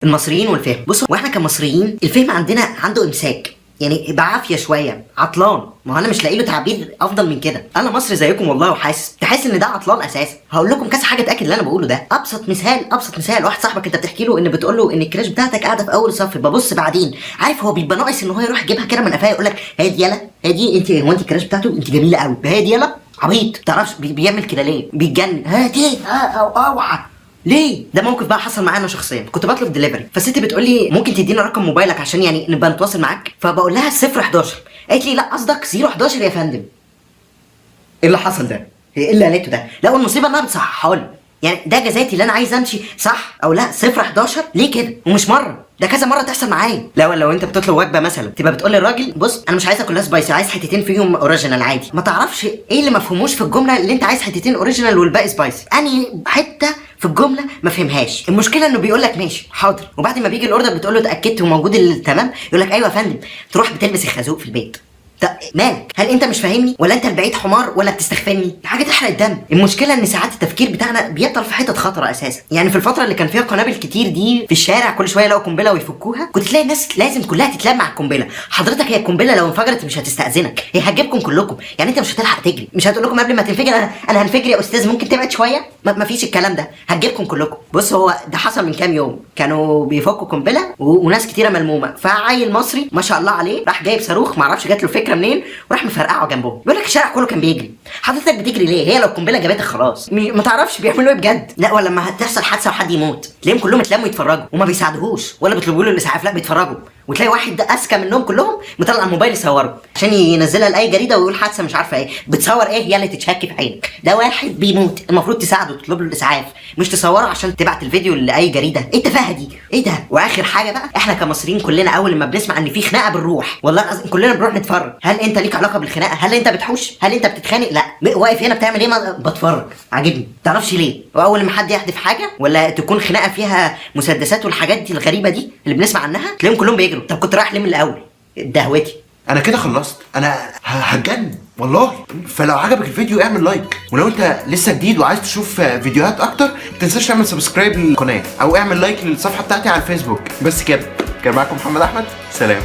المصريين والفهم. بصوا واحنا كمصريين الفهم عندنا عنده امساك، يعني بعافيه شويه، عطلان. ما هو انا مش لاقي له تعبير افضل من كده. انا مصري زيكم والله، وحاسس تحس ان ده عطلان اساسا. هقول لكم كذا حاجه تاكد اللي انا بقوله ده. ابسط مثال واحد صاحبك انت بتحكي له ان بتقول له ان الكراش بتاعتك قاعده في اول صف، ببص بعدين عارف هو بيبقى ناقص ان هو يروح يجيبها كده من قفاه يقول لك هي دي يلا، هي دي انت، هو انت الكراش بتاعته انت جميله قوي، هي دي يلا. عبيط تعرفش بيعمل كده ليه؟ بيتجنن. ها دي اوعى ليه؟ ده موقف بقى حصل معانا شخصيا. كنت بطلب دليفري، فالست بتقول لي ممكن تدينا رقم موبايلك عشان يعني نبقى نتواصل معاك. فبقول لها 011. قالت لي لا قصدك 011 يا فندم. ايه اللي حصل ده؟ هي ايه اللي قالته ده؟ لا والمصيبه انها بتصححها لي. يعني ده جزاتي اللي انا عايز امشي صح او لا 011 ليه كده؟ ومش مره، ده كذا مره تحصل معايا. لا لو انت بتطلب وجبه مثلا تبقى بتقول للراجل بص انا مش عايزها كلها سبايسي، عايز حتتين فيهم اوريجينال عادي. ما تعرفش ايه اللي مفهوموش في الجمله اللي انت عايز حتتين اوريجينال والباقي سبايسي. اني حته في الجمله ما فهمهاش. المشكله انه بيقول لك ماشي حاضر، وبعد ما بيجي الاوردر بتقول له اتاكدت وموجود التمام، يقول لك ايوه يا فندم، تروح بتلبس الخازوق في البيت. طب مالك؟ هل انت مش فاهمني ولا انت البعيد حمار ولا بتستخفني؟ حاجه تحرق الدم. المشكله ان ساعات التفكير بتاعنا بيبطل في حته خطره اساسا. يعني في الفتره اللي كان فيها قنابل كتير دي في الشارع، كل شويه يلاقوا قنبله ويفكوها، كنت تلاقي الناس لازم كلها تتلم على القنبله. حضرتك هي القنبله لو انفجرت مش هتستاذنك، هي هتجيبكم كلكم. يعني انت مش هتلحق تجري، مش هتقول لكم قبل ما تنفجر انا هنفجر يا استاذ ممكن تبعد شويه. ما فيش الكلام ده، هتجيبكم كلكم. بص هو ده حصل من كام يوم، كانوا بيفكوا قنبله وناس كتيره ملمومه، فعيل مصري ما شاء الله عليه راح جايب صاروخ، ما اعرفش جات له فكره منين، وراح مفرقعه جنبهم. بيقول لك الشارع كله كان بيجري. حضرتك بتجري ليه؟ هي لو القنبله جابتك خلاص. ما تعرفش بيعملوا ايه بجد. لا ولا لما هتحصل حادثه وحد يموت تلاقيهم كلهم اتلموا يتفرجوا وما بيساعدوهوش ولا بيطلبوا له الاسعاف، لا بيتفرجوا. وتلاقي واحد ده اذكى منهم كلهم مطلع الموبايل يصوره عشان ينزلها لاي جريده ويقول حادثه مش عارفه ايه. بتصور ايه؟ يلا تتشك في عينك. ده واحد بيموت المفروض تساعده تطلب له الاسعاف، مش تصوره عشان تبعت الفيديو لاي جريده. ايه التفاهه دي؟ ايه ده؟ واخر حاجه بقى، احنا كمصريين كلنا اول ما بنسمع ان في خناقه بنروح، والله كلنا بنروح نتفرج. هل انت ليك علاقه بالخناقه؟ هل انت بتحوش؟ هل انت بتتخانق؟ لا، واقف هنا بتعمل ايه؟ ما بتفرج. عاجبني تعرفش ليه؟ واول ما حد يحدف حاجه ولا تكون خناقه فيها مسدسات والحاجات دي الغريبه دي اللي بنسمع عنها، تلاقيهم كلهم بيجروا. طب كنت رايح ليه من الاول؟ دهوتي. انا كده خلصت، انا هتجنن والله. فلو عجبك الفيديو اعمل لايك، ولو انت لسه جديد وعايز تشوف فيديوهات اكتر متنساش تعمل سبسكرايب للقناه او اعمل لايك للصفحه بتاعتي على الفيسبوك. بس كده كان معاكم محمد احمد، سلام.